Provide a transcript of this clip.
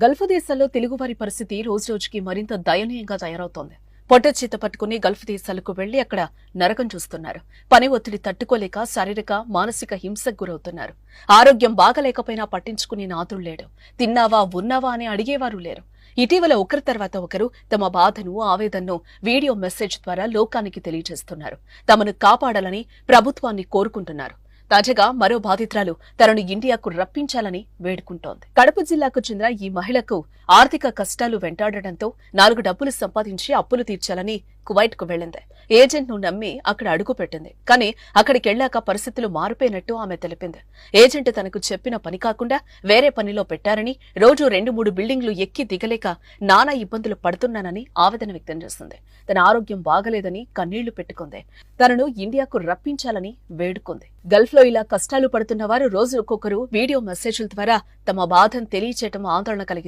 Gulf దేశాల్లో తెలుగువారి పరిస్థితి రోజురోజుకి మరింత దయనీయంగా తయారవుతోంది. పొట్టచేత పట్టుకుని గల్ఫ్ దేశాలకు వెళ్లి అక్కడ నరకం చూస్తున్నారు. పని ఒత్తిడి తట్టుకోలేక శారీరక, మానసిక హింసకు గురవుతున్నారు. ఆరోగ్యం బాగలేకపోయినా పట్టించుకునే నాథుడు లేడు. తిన్నావా, ఉన్నావా అని అడిగేవారు లేరు. ఇటీవల ఒకరి తర్వాత ఒకరు తమ బాధను, ఆవేదనను వీడియో మెసేజ్ ద్వారా లోకానికి తెలియజేస్తున్నారు. తమను కాపాడాలని ప్రభుత్వాన్ని కోరుకుంటున్నారు. తాజాగా మరో బాధితురాలు తనను ఇండియాకు రప్పించాలని వేడుకుంటోంది. కడప జిల్లాకు చెందిన ఈ మహిళకు ఆర్థిక కష్టాలు వెంటాడటంతో 4 డబ్బులు సంపాదించి అప్పులు తీర్చాలని కువైట్ కు వెళ్లింది. ఏజెంట్ ను నమ్మి అక్కడ అడుగు పెట్టింది. కానీ అక్కడికెళ్లాక పరిస్థితులు మారిపోయినట్టు ఆమె తెలిపింది. ఏజెంట్ తనకు చెప్పిన పని కాకుండా వేరే పనిలో పెట్టారని, రోజు 2-3 బిల్డింగ్లు ఎక్కి దిగలేక నానా ఇబ్బందులు పడుతున్నానని ఆవేదన వ్యక్తం చేస్తుంది. తన ఆరోగ్యం బాగలేదని కన్నీళ్లు పెట్టుకుంది. తనను ఇండియాకు రప్పించాలని వేడుకుంది. గల్ఫ్ లో ఇలా కష్టాలు పడుతున్న వారు రోజుకొకరు వీడియో మెసేజ్ల ద్వారా తమ బాధను తెలియచేయటం ఆందోళన కలిగింది.